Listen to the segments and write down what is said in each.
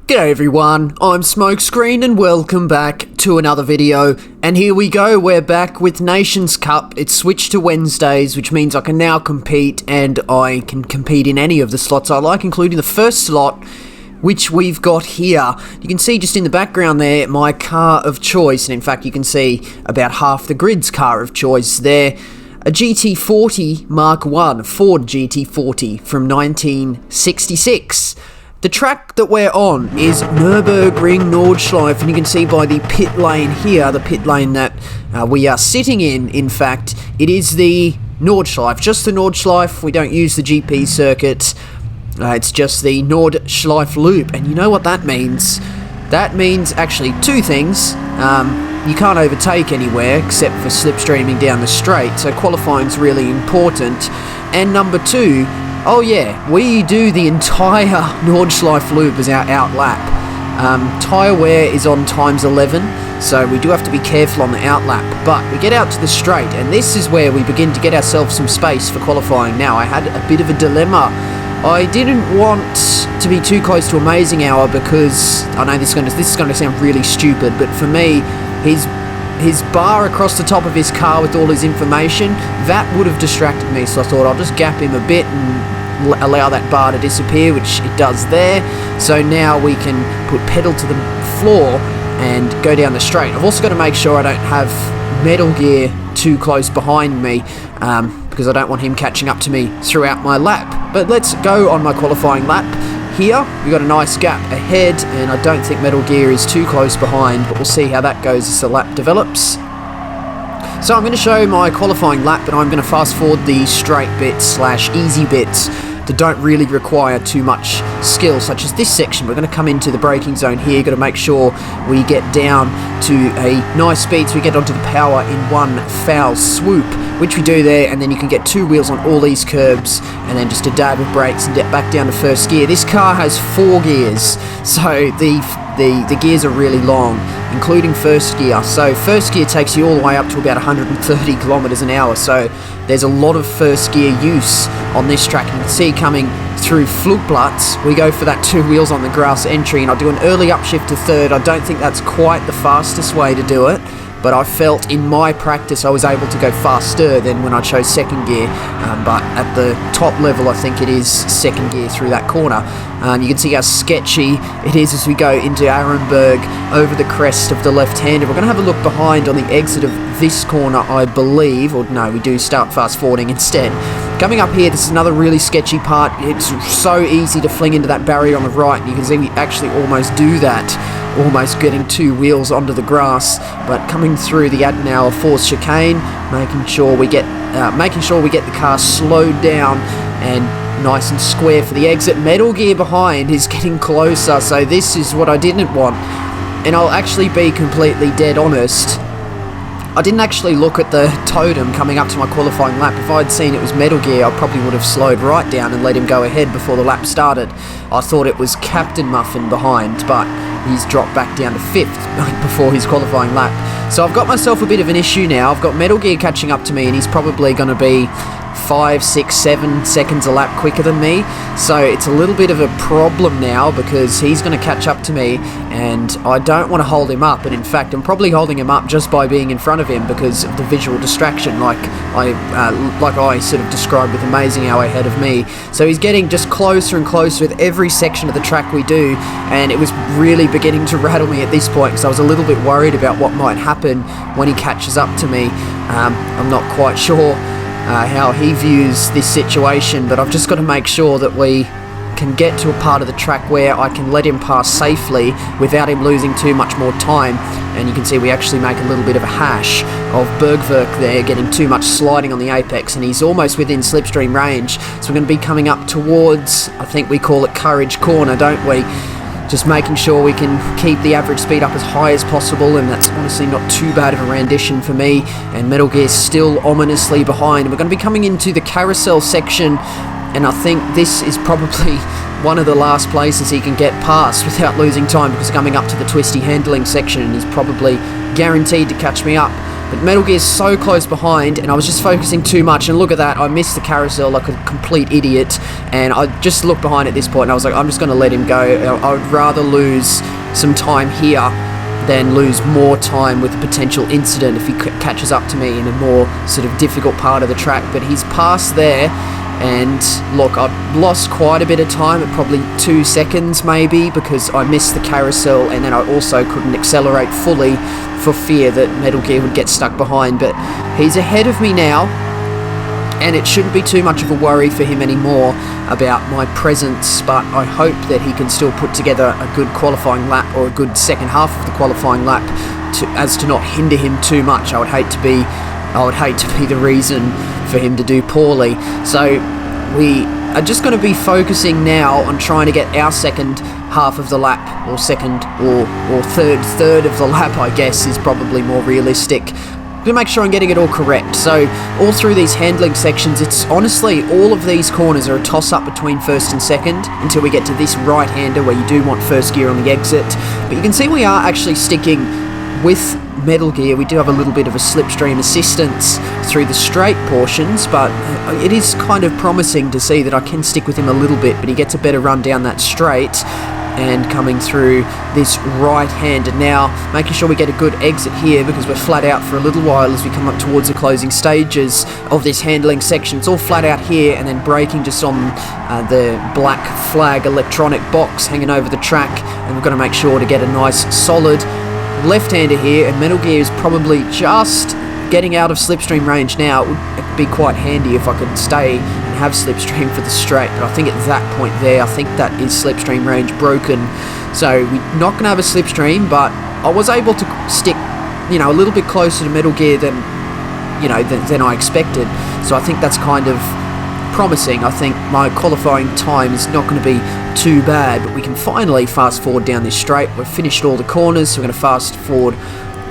G'day everyone, I'm Smokescreen and welcome back to another video. And here we go, we're back with Nations Cup. It's switched to Wednesdays, which means I can now compete, and I can compete in any of the slots I like, including the first slot, which we've got here. You can see just in the background there, my car of choice, and in fact you can see about half the grid's car of choice there. A GT40 Mark I, Ford GT40 from 1966. The track that we're on is Nurburgring Nordschleife, and you can see by the pit lane here, the pit lane that we are sitting in fact, it is the Nordschleife, just the Nordschleife. We don't use the GP circuit, it's just the Nordschleife loop, and you know what that means? That means actually two things. You can't overtake anywhere except for slipstreaming down the straight, so qualifying's really important. And number two, oh yeah, we do the entire Nordschleife loop as our out lap. Tyre wear is on ×11, so we do have to be careful on the out lap. But we get out to the straight, and this is where we begin to get ourselves some space for qualifying. Now, I had a bit of a dilemma. I didn't want to be too close to Amazing Hour because I know this is going to sound really stupid, but for me, his bar across the top of his car with all his information, that would have distracted me, so I thought I'll just gap him a bit and allow that bar to disappear, which it does there. So now we can put pedal to the floor and go down the straight. I've also got to make sure I don't have Metal Gear too close behind me, because I don't want him catching up to me throughout my lap. But let's go on my qualifying lap. Here, we've got a nice gap ahead, and I don't think Metal Gear is too close behind, but we'll see how that goes as the lap develops. So I'm going to show my qualifying lap, but I'm going to fast forward the straight bits / easy bits that don't really require too much skill, such as this section. We're going to come into the braking zone here, got to make sure we get down to a nice speed so we get onto the power in one foul swoop, which we do there, and then you can get two wheels on all these curbs, and then just a dab of brakes and get back down to first gear. This car has 4 gears, so the gears are really long, including first gear. So first gear takes you all the way up to about 130 kilometers an hour, so there's a lot of first gear use on this track. You can see coming through Flugplatz, we go for that 2 wheels on the grass entry, and I do an early upshift to third. I don't think that's quite the fastest way to do it, but I felt in my practice I was able to go faster than when I chose second gear, but at the top level I think it is second gear through that corner. You can see how sketchy it is as we go into Arenberg over the crest of the left-hander. We're going to have a look behind on the exit of this corner, I believe, or no, we do start fast forwarding instead. Coming up here, this is another really sketchy part. It's so easy to fling into that barrier on the right, and you can see we actually almost do that, almost getting 2 wheels onto the grass. But coming through the Adenauer Force chicane, making sure we get the car slowed down and nice and square for the exit. Metal Gear behind is getting closer, so this is what I didn't want. And I'll actually be completely dead honest, I didn't actually look at the totem coming up to my qualifying lap. If I'd seen it was Metal Gear, I probably would have slowed right down and let him go ahead before the lap started. I thought it was Captain Muffin behind, but he's dropped back down to 5th before his qualifying lap. So I've got myself a bit of an issue now. I've got Metal Gear catching up to me, and he's probably going to be 5, 6, 7 seconds a lap quicker than me, so it's a little bit of a problem now because he's going to catch up to me, and I don't want to hold him up. And in fact, I'm probably holding him up just by being in front of him because of the visual distraction, like I sort of described with Amazing Hour ahead of me. So he's getting just closer and closer with every section of the track we do, and it was really beginning to rattle me at this point because I was a little bit worried about what might happen when he catches up to me. I'm not quite sure how he views this situation, but I've just got to make sure that we can get to a part of the track where I can let him pass safely without him losing too much more time. And you can see we actually make a little bit of a hash of Bergwerk there, getting too much sliding on the apex, and he's almost within slipstream range. So we're going to be coming up towards, I think we call it Courage Corner, don't we? Just making sure we can keep the average speed up as high as possible, and that's honestly not too bad of a rendition for me. And Metal Gear's still ominously behind. We're going to be coming into the carousel section, and I think this is probably one of the last places he can get past without losing time, because coming up to the twisty handling section, he's probably guaranteed to catch me up. But Metal Gear's so close behind, and I was just focusing too much, and look at that, I missed the carousel like a complete idiot, and I just looked behind at this point, and I was like, I'm just going to let him go. I would rather lose some time here than lose more time with a potential incident if he catches up to me in a more sort of difficult part of the track. But he's past there, and look, I've lost quite a bit of time, at probably 2 seconds maybe, because I missed the carousel, and then I also couldn't accelerate fully for fear that Metal Gear would get stuck behind. But he's ahead of me now, and it shouldn't be too much of a worry for him anymore about my presence, but I hope that he can still put together a good qualifying lap, or a good second half of the qualifying lap, as to not hinder him too much. I would hate to be the reason for him to do poorly. So we are just going to be focusing now on trying to get our second half of the lap, or second or third of the lap, I guess, is probably more realistic. To make sure I'm getting it all correct. So all through these handling sections, it's honestly, all of these corners are a toss-up between first and second until we get to this right-hander where you do want first gear on the exit. But you can see we are actually sticking with Metal Gear. We do have a little bit of a slipstream assistance through the straight portions, but it is kind of promising to see that I can stick with him a little bit, but he gets a better run down that straight and coming through this right-hander now, making sure we get a good exit here, because we're flat out for a little while as we come up towards the closing stages of this handling section. It's all flat out here, and then braking just on the black flag electronic box hanging over the track, and we've got to make sure to get a nice solid left-hander here, and Metal Gear is probably just getting out of slipstream range now. It would be quite handy if I could stay and have slipstream for the straight, but I think at that point there, I think that is slipstream range broken. So we're not going to have a slipstream, but I was able to stick, a little bit closer to Metal Gear than I expected. So I think that's kind of promising. I think my qualifying time is not going to be too bad, but we can finally fast forward down this straight. We've finished all the corners, so we're going to fast forward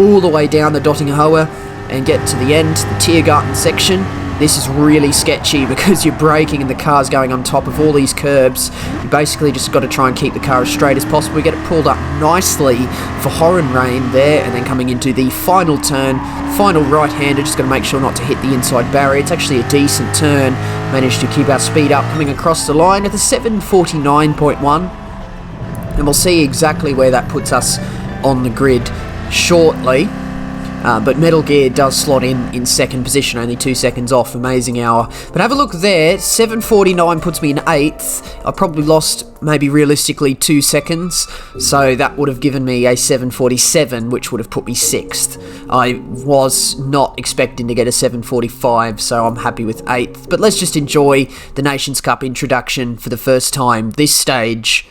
all the way down the Dottinghoe and get to the end, the Tiergarten section. This is really sketchy because you're braking and the car's going on top of all these curbs. You basically just got to try and keep the car as straight as possible. We get it pulled up nicely for Horenrain there, and then coming into the final turn, final right-hander, just got to make sure not to hit the inside barrier. It's actually a decent turn. Managed to keep our speed up coming across the line at the 7:49.1, and we'll see exactly where that puts us on the grid shortly. But Metal Gear does slot in second position, only 2 seconds off, amazing hour. But have a look there, 7:49 puts me in 8th. I probably lost maybe realistically 2 seconds, so that would have given me a 7:47, which would have put me 6th. I was not expecting to get a 7:45, so I'm happy with 8th. But let's just enjoy the Nations Cup introduction for the first time this stage.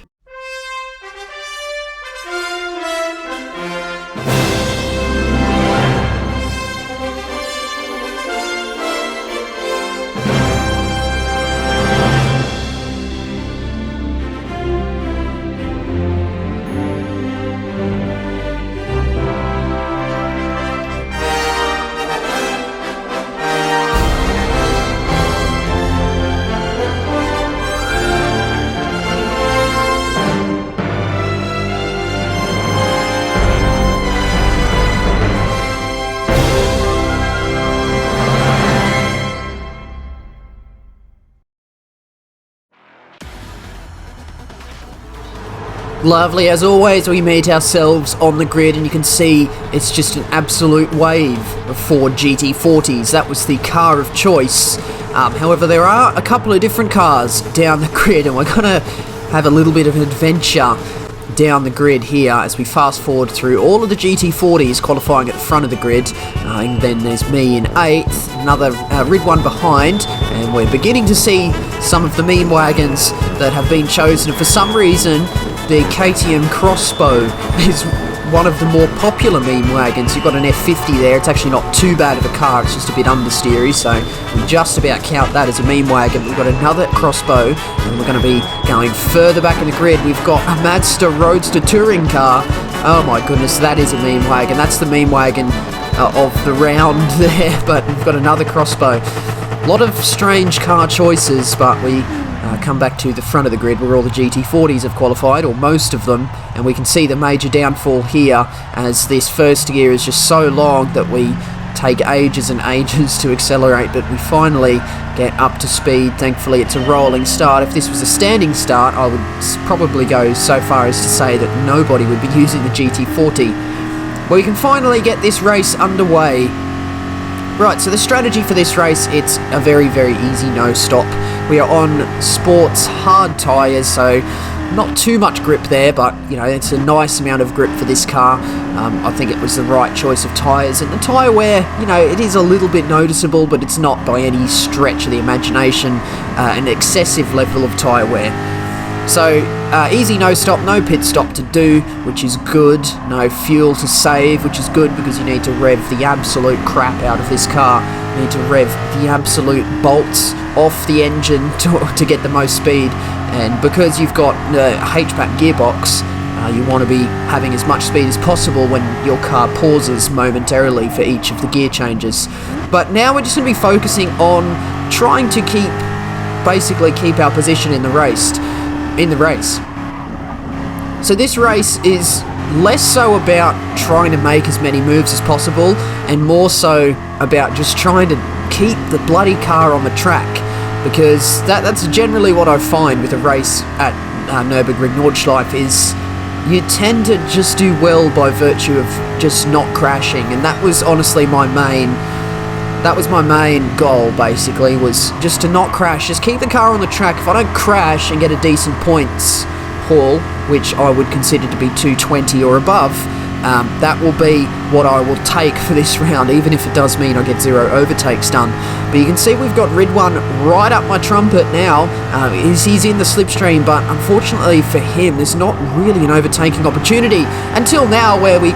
Lovely, as always, we meet ourselves on the grid, and you can see it's just an absolute wave of Ford GT40s. That was the car of choice. However, there are a couple of different cars down the grid, and we're going to have a little bit of an adventure down the grid here as we fast forward through all of the GT40s qualifying at the front of the grid. And then there's me in 8th, another Rid 1 behind, and we're beginning to see some of the meme wagons that have been chosen. For some reason, the KTM Crossbow is one of the more popular meme wagons. You've got an F50 there. It's actually not too bad of a car. It's just a bit understeery, so we just about count that as a meme wagon. We've got another Crossbow, and we're going to be going further back in the grid. We've got a Mazda Roadster touring car. Oh my goodness, that is a meme wagon. That's the meme wagon of the round there, but we've got another Crossbow. A lot of strange car choices, but we come back to the front of the grid where all the GT40s have qualified, or most of them, and we can see the major downfall here as this first gear is just so long that we take ages and ages to accelerate, but we finally get up to speed. Thankfully, it's a rolling start. If this was a standing start, I would probably go so far as to say that nobody would be using the GT40. Well, we can finally get this race underway. Right, so the strategy for this race, it's a very, very easy no-stop. We are on sports hard tyres, so not too much grip there, but, you know, it's a nice amount of grip for this car. I think it was the right choice of tyres, and the tyre wear, you know, it is a little bit noticeable, but it's not by any stretch of the imagination an excessive level of tyre wear. So, easy no-stop, no pit stop to do, which is good. No fuel to save, which is good because you need to rev the absolute crap out of this car. You need to rev the absolute bolts off the engine to get the most speed. And because you've got the hatchback gearbox, you want to be having as much speed as possible when your car pauses momentarily for each of the gear changes. But now we're just going to be focusing on trying to basically keep our position in the race. So this race is less so about trying to make as many moves as possible and more so about just trying to keep the bloody car on the track, because that's generally what I find with a race at Nurburgring Nordschleife is you tend to just do well by virtue of just not crashing, and that was honestly my main goal, basically, was just to not crash, just keep the car on the track. If I don't crash and get a decent points haul, which I would consider to be 220 or above, that will be what I will take for this round, even if it does mean I get 0 overtakes done. But you can see we've got Ridwan right up my trumpet now. He's in the slipstream, but unfortunately for him, there's not really an overtaking opportunity until now, where we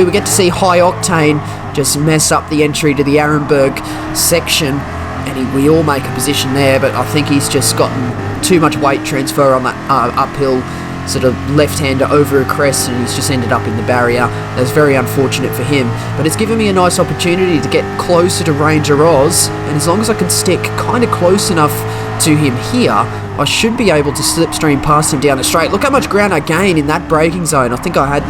would get to see High Octane just mess up the entry to the Arenberg section, and we all make a position there, but I think he's just gotten too much weight transfer on that uphill sort of left-hander over a crest, and he's just ended up in the barrier. That's very unfortunate for him, but it's given me a nice opportunity to get closer to Ranger Oz, and as long as I can stick kind of close enough to him here, I should be able to slipstream past him down the straight. Look how much ground I gained in that braking zone. I think I had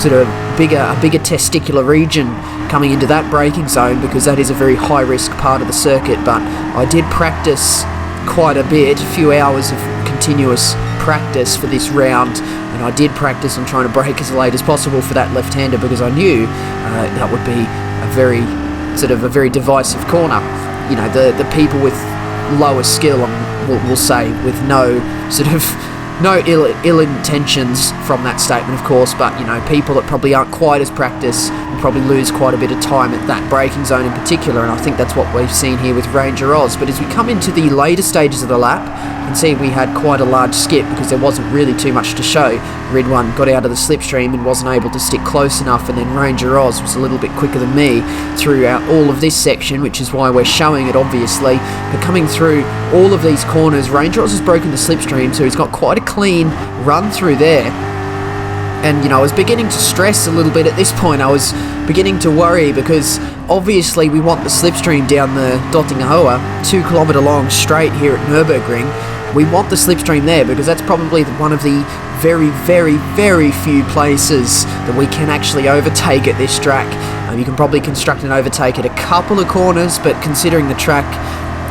sort of a bigger testicular region coming into that braking zone, because that is a very high-risk part of the circuit, but I did practice quite a bit, a few hours of continuous practice for this round, and I did practice on trying to brake as late as possible for that left-hander, because I knew that would be a very divisive corner. You know, the people with lower skill, we'll say, with no ill intentions from that statement, of course, but, you know, people that probably aren't quite as practiced will probably lose quite a bit of time at that braking zone in particular, and I think that's what we've seen here with Ranger Oz. But as we come into the later stages of the lap, you can see we had quite a large skip because there wasn't really too much to show. Ridwan got out of the slipstream and wasn't able to stick close enough, and then Ranger Oz was a little bit quicker than me throughout all of this section, which is why we're showing it, obviously. But coming through all of these corners, Ranger Oz has broken the slipstream, so he's got quite a clean run through there. And, you know, I was beginning to stress a little bit at this point. I was beginning to worry, because obviously we want the slipstream down the Dottingahoa, 2 kilometre long straight here at Nürburgring. We want the slipstream there because that's probably one of the very, very, very few places that we can actually overtake at this track. You can probably construct an overtake at a couple of corners, but considering the track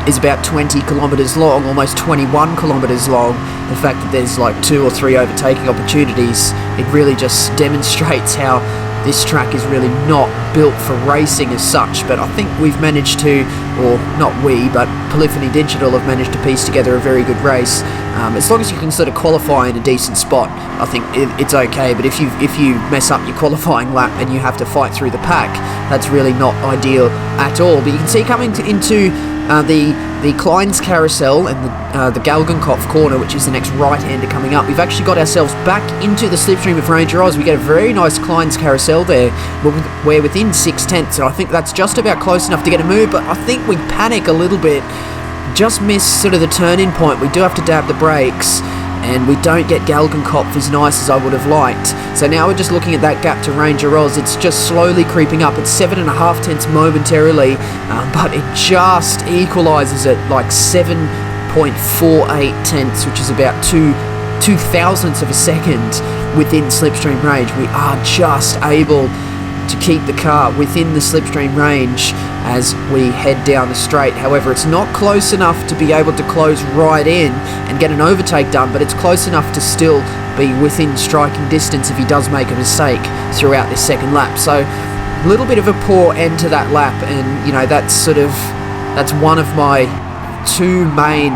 is about 20 kilometres long, almost 21 kilometres long, the fact that there's like 2 or 3 overtaking opportunities, it really just demonstrates how this track is really not built for racing as such. But I think we've managed to, or not we, but Polyphony Digital have managed to piece together a very good race. As long as you can sort of qualify in a decent spot, I think it's okay. But if you mess up your qualifying lap and you have to fight through the pack, that's really not ideal at all. But you can see coming into the Klein's Carousel and the Galgenkopf corner, which is the next right-hander coming up, we've actually got ourselves back into the slipstream of Ranger Oz. We get a very nice Klein's Carousel there. We're within 6/10, and I think that's just about close enough to get a move, but I think we panic a little bit, just miss sort of the turn-in point. We do have to dab the brakes, and we don't get Galgenkopf as nice as I would have liked. So now we're just looking at that gap to Ranger Oz. It's just slowly creeping up. It's 7.5 tenths momentarily, but it just equalises at like 7.48 tenths, which is about 2 thousandths of a second within slipstream range. We are just able to keep the car within the slipstream range as we head down the straight. However, it's not close enough to be able to close right in and get an overtake done, but it's close enough to still be within striking distance if he does make a mistake throughout this second lap. So a little bit of a poor end to that lap, and you know, that's one of my two main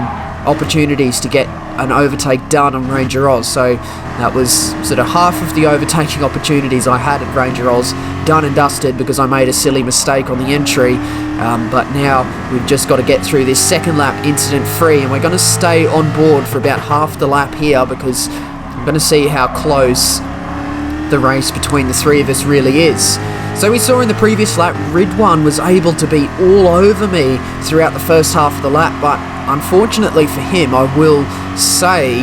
opportunities to get an overtake done on Ranger Oz. So that was sort of half of the overtaking opportunities I had at Ranger Oz done and dusted because I made a silly mistake on the entry. But now we've just got to get through this second lap incident free, and we're going to stay on board for about half the lap here because I'm going to see how close the race between the three of us really is. So we saw in the previous lap, Ridwan was able to be all over me throughout the first half of the lap, but unfortunately for him, I will say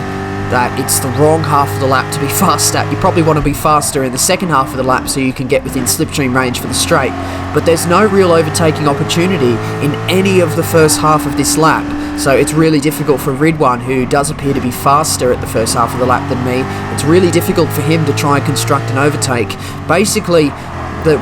that it's the wrong half of the lap to be fast at. You probably want to be faster in the second half of the lap so you can get within slipstream range for the straight, but there's no real overtaking opportunity in any of the first half of this lap. So it's really difficult for Ridwan, who does appear to be faster at the first half of the lap than me. It's really difficult for him to try and construct an overtake. Basically,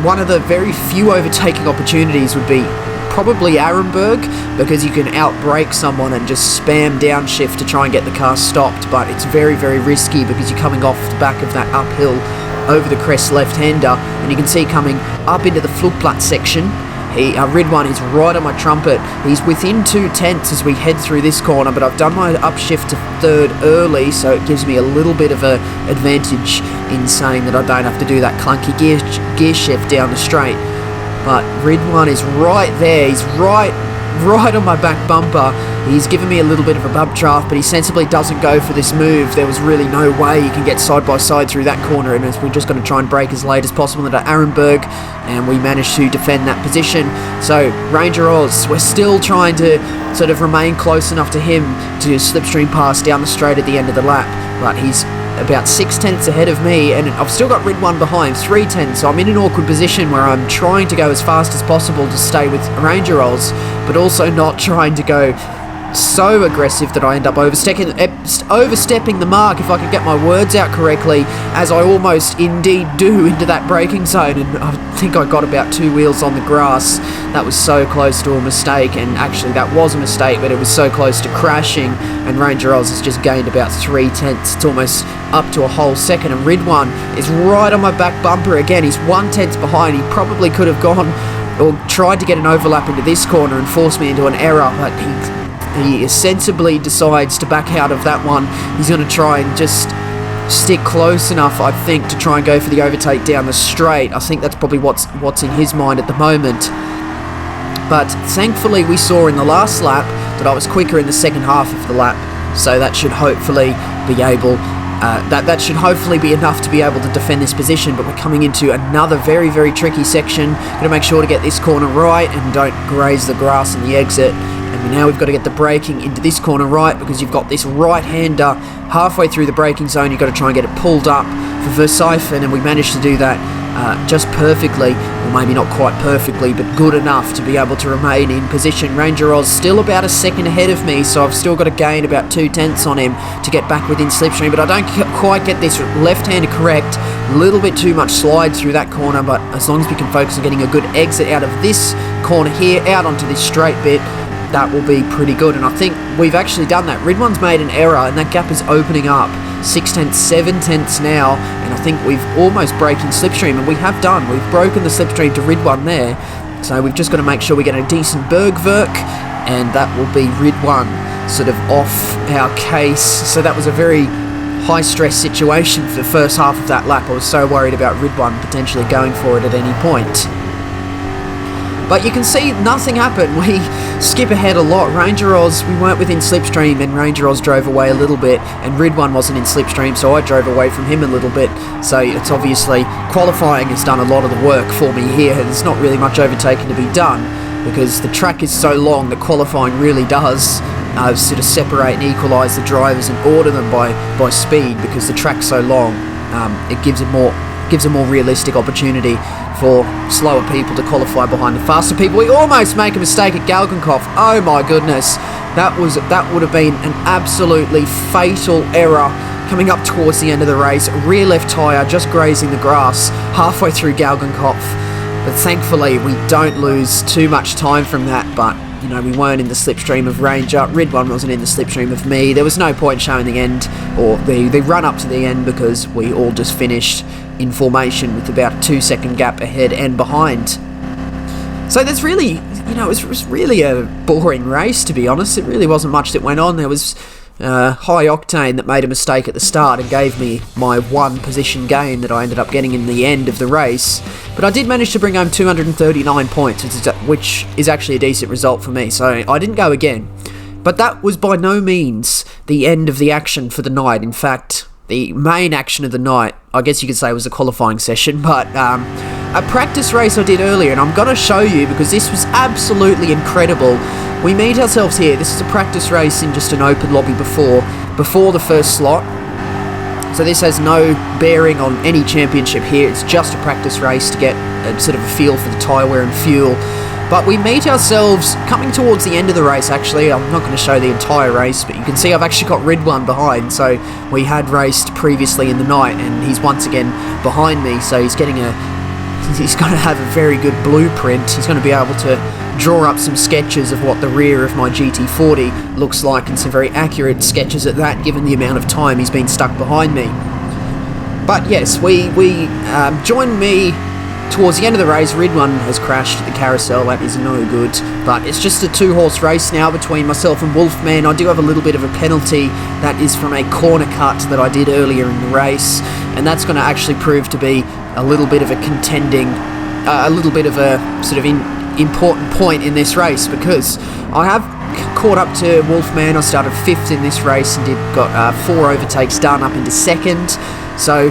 one of the very few overtaking opportunities would be probably Arenberg, because you can outbrake someone and just spam downshift to try and get the car stopped, but it's very, very risky because you're coming off the back of that uphill over the crest left-hander, and you can see coming up into the Flugplatz section, Ridwan is right on my trumpet. He's within 2/10 as we head through this corner, but I've done my upshift to third early, so it gives me a little bit of an advantage in saying that I don't have to do that clunky gear shift down the straight. But Ridwan is right there. He's right on my back bumper. He's given me a little bit of a bump draft, but he sensibly doesn't go for this move. There was really no way you can get side by side through that corner, and we're just going to try and brake as late as possible into Arenberg, and we managed to defend that position. So Ranger Oz, we're still trying to sort of remain close enough to him to slipstream pass down the straight at the end of the lap, but he's about 6/10 ahead of me, and I've still got Ridwan behind 3/10, so I'm in an awkward position where I'm trying to go as fast as possible to stay with Ranger Oz, but also not trying to go so aggressive that I end up overstepping the mark, if I could get my words out correctly, as I almost indeed do into that braking zone, and I think I got about 2 wheels on the grass. That was so close to a mistake, and actually that was a mistake, but it was so close to crashing, and Ranger Oz has just gained about 3/10. It's almost up to a whole second, and Ridwan is right on my back bumper again. He's 1/10 behind. He probably could have gone or tried to get an overlap into this corner and force me into an error, but he sensibly decides to back out of that one. He's going to try and just stick close enough, I think, to try and go for the overtake down the straight. I think that's probably what's in his mind at the moment. But thankfully we saw in the last lap that I was quicker in the second half of the lap, so that should hopefully be able that should hopefully be enough to be able to defend this position. But we're coming into another very, very tricky section. Got to make sure to get this corner right and don't graze the grass in the exit. And now we've got to get the braking into this corner right, because you've got this right-hander halfway through the braking zone. You've got to try and get it pulled up for Versiphen, and we managed to do that just perfectly, or maybe not quite perfectly, but good enough to be able to remain in position. Ranger Oz still about a second ahead of me, so I've still got to gain about 2/10 on him to get back within slipstream, but I don't quite get this left-hander correct. A little bit too much slide through that corner, but as long as we can focus on getting a good exit out of this corner here, out onto this straight bit, that will be pretty good, and I think we've actually done that. Ridwan's made an error, and that gap is opening up. 6/10, 7/10 now, and I think we've almost broken slipstream, and we have done. We've broken the slipstream to Ridwan there, so we've just got to make sure we get a decent Bergwerk, and that will be Ridwan sort of off our case. So that was a very high-stress situation for the first half of that lap. I was so worried about Ridwan potentially going for it at any point. But you can see nothing happened. We skip ahead a lot. Ranger Oz, we weren't within slipstream, and Ranger Oz drove away a little bit, and Ridwan wasn't in slipstream, so I drove away from him a little bit. So it's obviously, qualifying has done a lot of the work for me here. There's not really much overtaking to be done, because the track is so long that qualifying really does sort of separate and equalise the drivers and order them by speed, because the track's so long. It gives a more realistic opportunity for slower people to qualify behind the faster people. We almost make a mistake at Galgenkopf. Oh my goodness. That would have been an absolutely fatal error coming up towards the end of the race. Rear left tyre just grazing the grass halfway through Galgenkopf. But thankfully, we don't lose too much time from that. But, you know, we weren't in the slipstream of Ranger. Ridwan wasn't in the slipstream of me. There was no point showing the end or the run up to the end because we all just finished in formation with about a 2-second gap ahead and behind. So there's really, you know, it was really a boring race, to be honest. It really wasn't much that went on. There was High Octane that made a mistake at the start and gave me my 1 position gain that I ended up getting in the end of the race. But I did manage to bring home 239 points, which is actually a decent result for me. So I didn't go again. But that was by no means the end of the action for the night. In fact, the main action of the night, I guess you could say, was a qualifying session, but a practice race I did earlier, and I'm going to show you because this was absolutely incredible. We meet ourselves here. This is a practice race in just an open lobby before the first slot. So this has no bearing on any championship here. It's just a practice race to get a sort of a feel for the tyre wear and fuel. But we meet ourselves coming towards the end of the race, actually. I'm not going to show the entire race, but you can see I've actually got Ridwan behind. So we had raced previously in the night, and he's once again behind me. So he's going to have a very good blueprint. He's going to be able to draw up some sketches of what the rear of my GT40 looks like, and some very accurate sketches at that, given the amount of time he's been stuck behind me. But yes, we joined me towards the end of the race. Ridwan has crashed at the carousel. That is no good. But it's just a 2-horse race now between myself and Wolfman. I do have a little bit of a penalty. That is from a corner cut that I did earlier in the race. And that's going to actually prove to be a little bit of a a little bit of a sort of important point in this race, because I have caught up to Wolfman. I started 5th in this race and got 4 overtakes done up into 2nd. So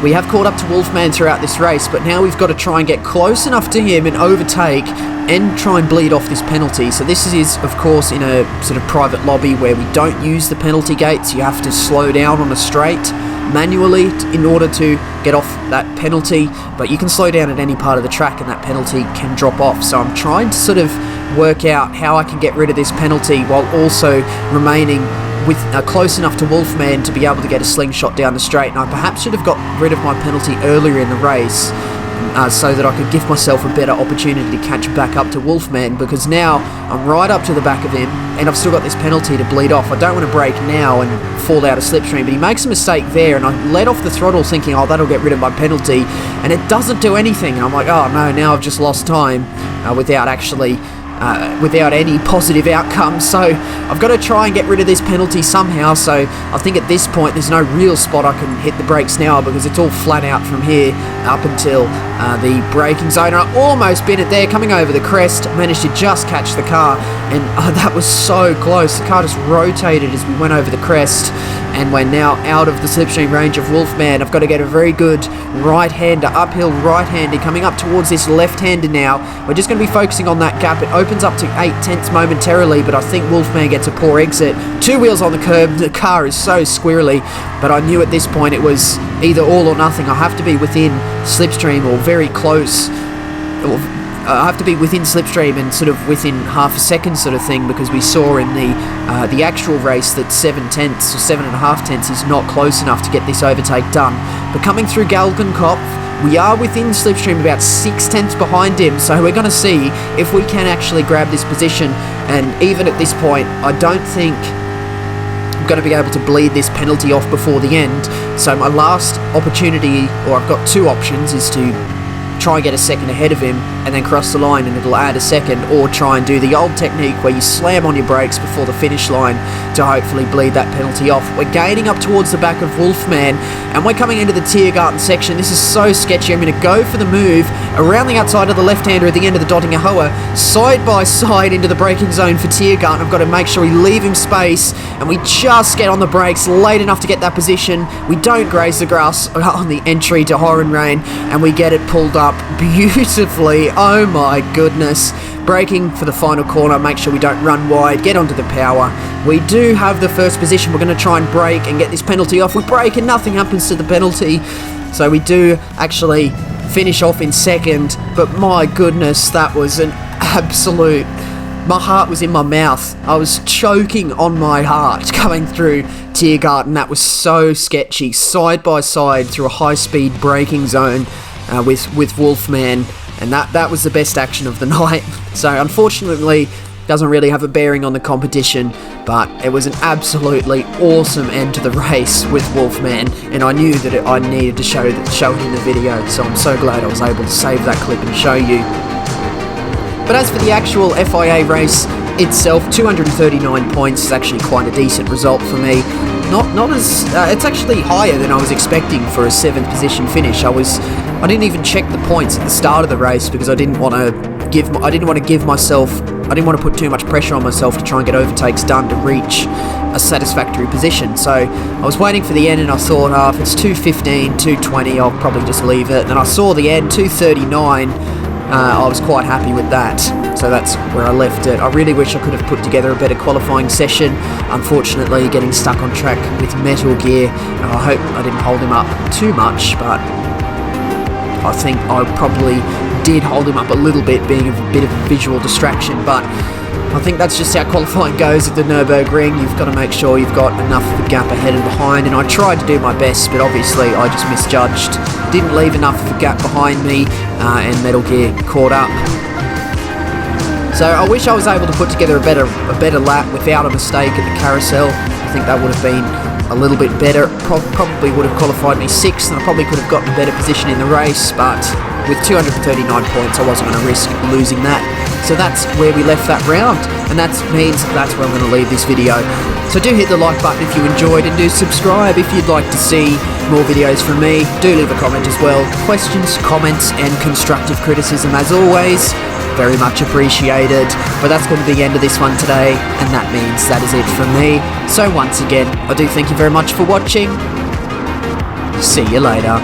we have caught up to Wolfman throughout this race, but now we've got to try and get close enough to him and overtake and try and bleed off this penalty. So this is, of course, in a sort of private lobby where we don't use the penalty gates. You have to slow down on a straight manually in order to get off that penalty, but you can slow down at any part of the track and that penalty can drop off. So I'm trying to sort of work out how I can get rid of this penalty while also remaining with close enough to Wolfman to be able to get a slingshot down the straight. And I perhaps should have got rid of my penalty earlier in the race so that I could give myself a better opportunity to catch back up to Wolfman, because now I'm right up to the back of him and I've still got this penalty to bleed off. I don't want to brake now and fall out of slipstream, but he makes a mistake there and I let off the throttle thinking, oh, that'll get rid of my penalty, and it doesn't do anything. And I'm like, oh no, now I've just lost time without any positive outcome. So I've got to try and get rid of this penalty somehow. So I think at this point there's no real spot I can hit the brakes now, because it's all flat out from here up until the braking zone. I almost bit it there coming over the crest, managed to just catch the car, and that was so close. The car just rotated as we went over the crest, and we're now out of the slipstream range of Wolfman. I've got to get a very good right-hander, uphill right-hander coming up towards this left-hander now. We're just going to be focusing on that gap. It opens up to 8/10 momentarily, but I think Wolfman gets a poor exit. 2 wheels on the curb. The car is so squirrely, but I knew at this point it was either all or nothing. I have to be within slipstream or very close. I have to be within slipstream and sort of within half a second sort of thing, because we saw in the actual race that 7/10 or 7.5 is not close enough to get this overtake done. But coming through Galgenkopf, we are within slipstream, about 6/10 behind him, so we're going to see if we can actually grab this position. And even at this point, I don't think I'm going to be able to bleed this penalty off before the end. So my last opportunity, or I've got 2 options, is to try and get a second ahead of him and then cross the line and it'll add a second, or try and do the old technique where you slam on your brakes before the finish line to hopefully bleed that penalty off. We're gaining up towards the back of Wolfman and we're coming into the Tiergarten section. This is so sketchy. I'm going to go for the move around the outside of the left-hander at the end of the Dottinger Hoa, side by side into the braking zone for Tiergarten. I've got to make sure we leave him space and we just get on the brakes late enough to get that position. We don't graze the grass on the entry to Horenrain and we get it pulled up beautifully. Oh my goodness. Braking for the final corner, make sure we don't run wide, get onto the power. We do have the first position. We're going to try and brake and get this penalty off. We brake and nothing happens to the penalty, so we do actually finish off in second. But my goodness, that was an absolute my heart was in my mouth. I was choking on my heart coming through Tiergarten. That was so sketchy, side by side through a high-speed braking zone with Wolfman, and that was the best action of the night. So unfortunately, doesn't really have a bearing on the competition, but it was an absolutely awesome end to the race with Wolfman, and I knew that I needed to show it in the video, so I'm so glad I was able to save that clip and show you. But as for the actual FIA race itself, 239 points is actually quite a decent result for me. Not as it's actually higher than I was expecting for a 7th position finish. I didn't even check the points at the start of the race because I didn't want to put too much pressure on myself to try and get overtakes done to reach a satisfactory position. So I was waiting for the end, and I thought, if it's 2:15, 2:20, I'll probably just leave it. And then I saw the end, 2:39. I was quite happy with that, so that's where I left it. I really wish I could have put together a better qualifying session. Unfortunately, getting stuck on track with Metal Gear, I hope I didn't hold him up too much, but I think I probably did hold him up a little bit, being a bit of a visual distraction, but I think that's just how qualifying goes at the Nurburgring. You've got to make sure you've got enough of a gap ahead and behind, and I tried to do my best, but obviously I just misjudged. Didn't leave enough of a gap behind me, and Metal Gear caught up. So I wish I was able to put together a better lap without a mistake at the carousel. I think that would have been a little bit better. Probably would have qualified me 6th, and I probably could have gotten a better position in the race, but with 239 points I wasn't going to risk losing that. So that's where we left that round, and that means that's where I'm going to leave this video. So do hit the like button if you enjoyed, and do subscribe if you'd like to see more videos from me. Do leave a comment as well. Questions, comments, and constructive criticism, as always, very much appreciated. But that's going to be the end of this one today, and that means that is it from me. So once again, I do thank you very much for watching. See you later.